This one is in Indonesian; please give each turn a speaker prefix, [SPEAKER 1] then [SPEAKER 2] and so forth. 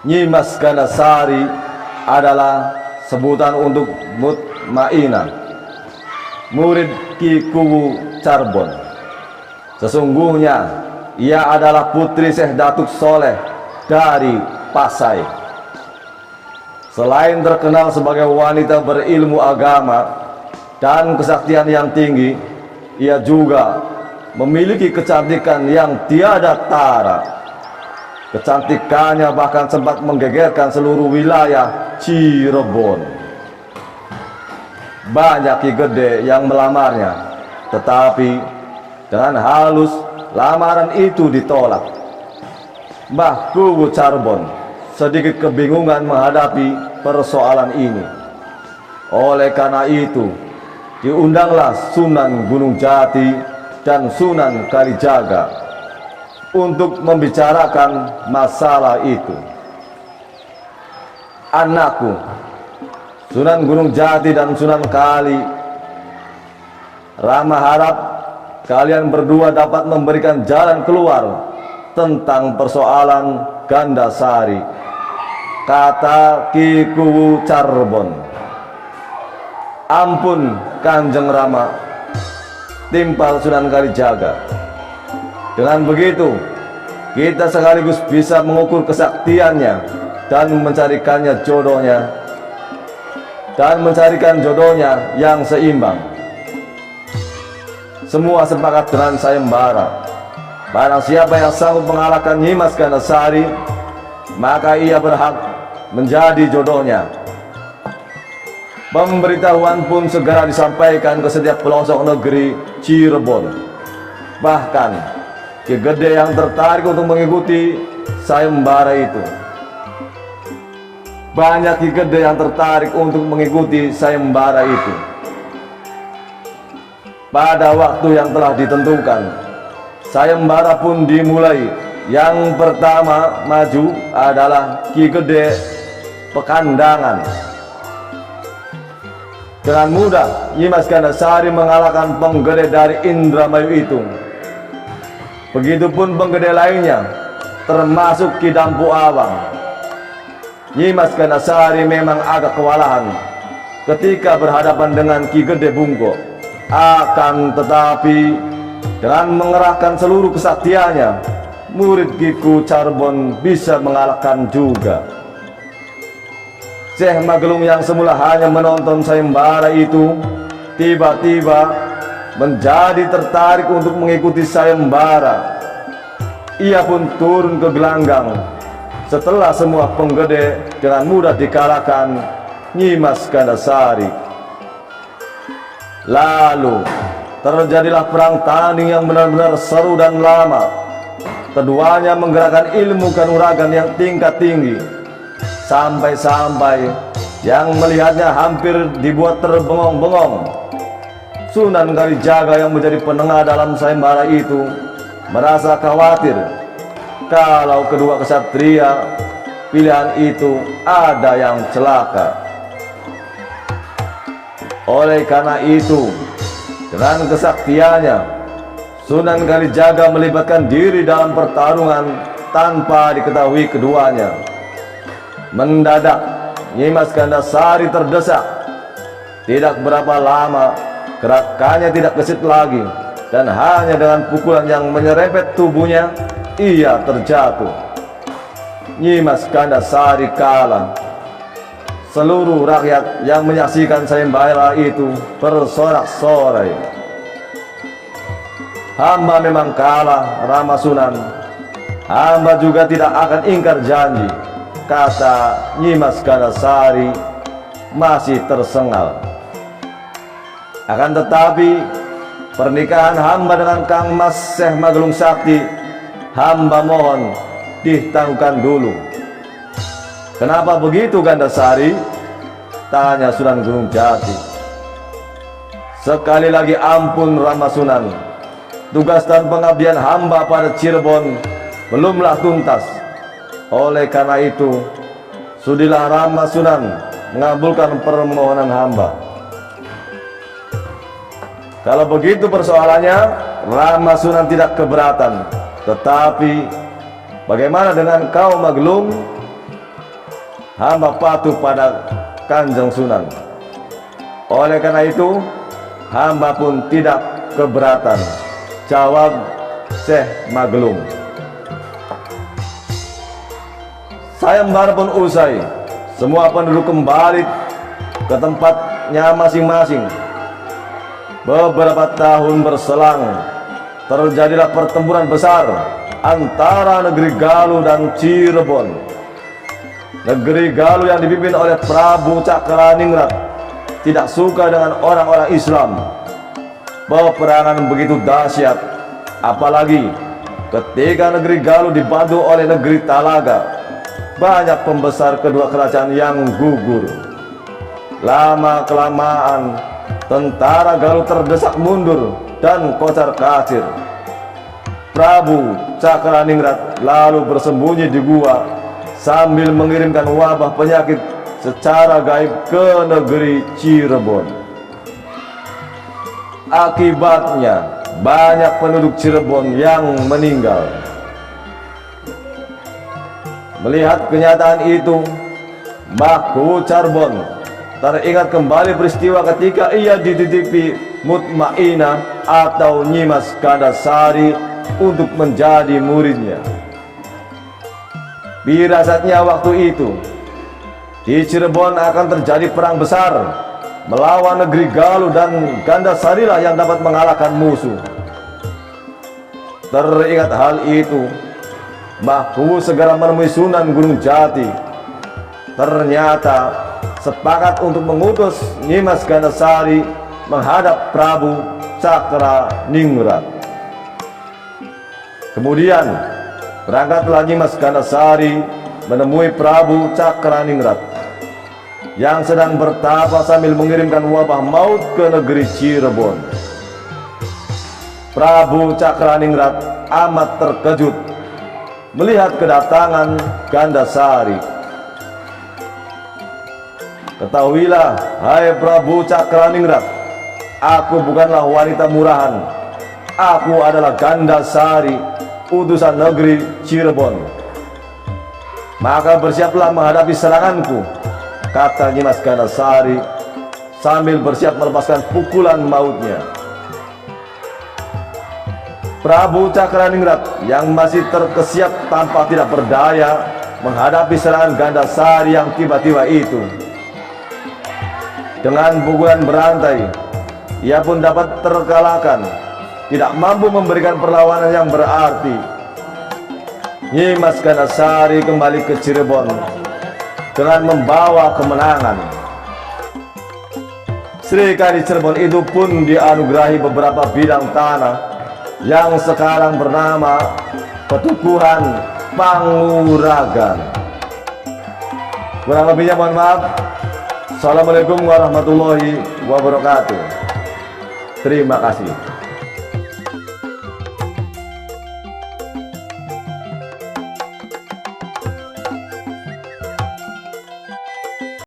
[SPEAKER 1] Nyimas Gandasari adalah sebutan untuk Mutmainah, murid Ki Kuwu Carbon. Sesungguhnya ia adalah putri Syekh Datuk Soleh dari Pasai. Selain terkenal sebagai wanita berilmu agama dan kesaktian yang tinggi, ia juga memiliki kecantikan yang tiada tara. Kecantikannya bahkan sempat menggegerkan seluruh wilayah Cirebon. Banyak Ki Gede yang melamarnya, tetapi dengan halus lamaran itu ditolak. Mbah Kuwu Carbon sedikit kebingungan menghadapi persoalan ini. Oleh karena itu, diundanglah Sunan Gunung Jati dan Sunan Kalijaga untuk membicarakan masalah itu. Anakku, Sunan Gunung Jati dan Sunan Kali, Rama harap kalian berdua dapat memberikan jalan keluar tentang persoalan Gandasari, kata Ki Kuwu Carbon. Ampun Kanjeng Rama, timpal Sunan Kalijaga. Dengan begitu, kita sekaligus bisa mengukur kesaktiannya dan mencarikan jodohnya yang seimbang. Semua sepakat dengan sayembara. Barang siapa yang sanggup mengalahkan Nyimas Gandasari, maka ia berhak menjadi jodohnya. Pemberitahuan pun segera disampaikan ke setiap pelosok negeri Cirebon. Bahkan Ki Gede yang tertarik untuk mengikuti sayembara itu. Banyak Ki Gede yang tertarik untuk mengikuti sayembara itu. Pada waktu yang telah ditentukan, sayembara pun dimulai. Yang pertama maju adalah Ki Gede Pekandangan. Dengan mudah Nyimas Gandasari mengalahkan penggede dari Indramayu itu. Begitupun penggede lainnya, termasuk Ki Dampu Awang. Nyimas Gandasari memang agak kewalahan ketika berhadapan dengan Ki Gede Bungko. Akan tetapi, dengan mengerahkan seluruh kesaktiannya, murid Ki Kuwu Carbon bisa mengalahkan juga. Syekh Magelung yang semula hanya menonton sayembara itu, tiba-tiba menjadi tertarik untuk mengikuti sayembara. Ia pun turun ke gelanggang setelah semua penggede dengan mudah dikalahkan Nyimas Gandasari. Lalu terjadilah perang tanding yang benar-benar seru dan lama. Keduanya menggerakkan ilmu kanuragan yang tingkat tinggi, sampai-sampai yang melihatnya hampir dibuat terbengong-bengong. Sunan Kalijaga yang menjadi penengah dalam sayembara itu merasa khawatir kalau kedua kesatria pilihan itu ada yang celaka. Oleh karena itu, dengan kesaktiannya, Sunan Kalijaga melibatkan diri dalam pertarungan tanpa diketahui keduanya. Mendadak Nyimas Gandasari terdesak. Tidak berapa lama, gerakannya tidak gesit lagi, dan hanya dengan pukulan yang menyerempet tubuhnya, ia terjatuh. Nyimas Gandasari kalah. Seluruh rakyat yang menyaksikan sayembara itu bersorak-sorai. Hamba memang kalah, Rama Sunan. Hamba juga tidak akan ingkar janji, kata Nyimas Gandasari masih tersengal. Akan tetapi, pernikahan hamba dengan Kang Mas Syekh Magelung Sakti, hamba mohon ditangguhkan dulu. Kenapa begitu Gandasari? Tanya Sunan Gunung Jati. Sekali lagi ampun Rama Sunan. Tugas dan pengabdian hamba pada Cirebon belumlah tuntas. Oleh karena itu, sudilah Rama Sunan mengabulkan permohonan hamba. Kalau begitu persoalannya, Rama Sunan tidak keberatan. Tetapi bagaimana dengan kau Magelung? hamba patuh pada Kanjeng Sunan. Oleh karena itu, hamba pun tidak keberatan, jawab Syekh Magelung. Sayembara pun usai, semua penduduk kembali ke tempatnya masing-masing. Beberapa tahun berselang, terjadilah pertempuran besar antara negeri Galuh dan Cirebon. Negeri Galuh yang dipimpin oleh Prabu Cakraningrat tidak suka dengan orang-orang Islam. Peperangan begitu dahsyat, apalagi ketika negeri Galuh dibantu oleh negeri Talaga. Banyak pembesar kedua kerajaan yang gugur. Lama-kelamaan, tentara Galuh terdesak mundur dan kocar-kacir. Prabu Cakraningrat lalu bersembunyi di gua sambil mengirimkan wabah penyakit secara gaib ke negeri Cirebon. Akibatnya, banyak penduduk Cirebon yang meninggal. Melihat kenyataan itu, Mbah Kuwu Carbon teringat kembali peristiwa ketika ia dititipi Mutmainah atau Nyimas Gandasari untuk menjadi muridnya. Firasatnya waktu itu, di Cirebon akan terjadi perang besar melawan negeri Galuh dan Gandasarilah yang dapat mengalahkan musuh. Teringat hal itu, Mbah Kuwu segera menemui Sunan Gunung Jati. Ternyata sepakat untuk mengutus Nyimas Gandasari menghadap Prabu Cakraningrat. Kemudian berangkatlah Nyimas Gandasari menemui Prabu Cakraningrat yang sedang bertapa sambil mengirimkan wabah maut ke negeri Cirebon. Prabu Cakraningrat amat terkejut melihat kedatangan Gandasari. Ketahuilah, hai Prabu Cakraningrat, aku bukanlah wanita murahan. Aku adalah Gandasari, utusan negeri Cirebon. Maka bersiaplah menghadapi seranganku, kata Nyimas Gandasari sambil bersiap melepaskan pukulan mautnya. Prabu Cakraningrat yang masih terkesiap tampak tidak berdaya menghadapi serangan Gandasari yang tiba-tiba itu. Dengan pukulan berantai, ia pun dapat terkalahkan, tidak mampu memberikan perlawanan yang berarti. Nyimas Gandasari kembali ke Cirebon dengan membawa kemenangan. Sri Kandi Cirebon itu pun dianugerahi beberapa bidang tanah yang sekarang bernama Petukuhan Panguragan. Kurang lebihnya mohon maaf. Assalamualaikum warahmatullahi wabarakatuh. Terima kasih.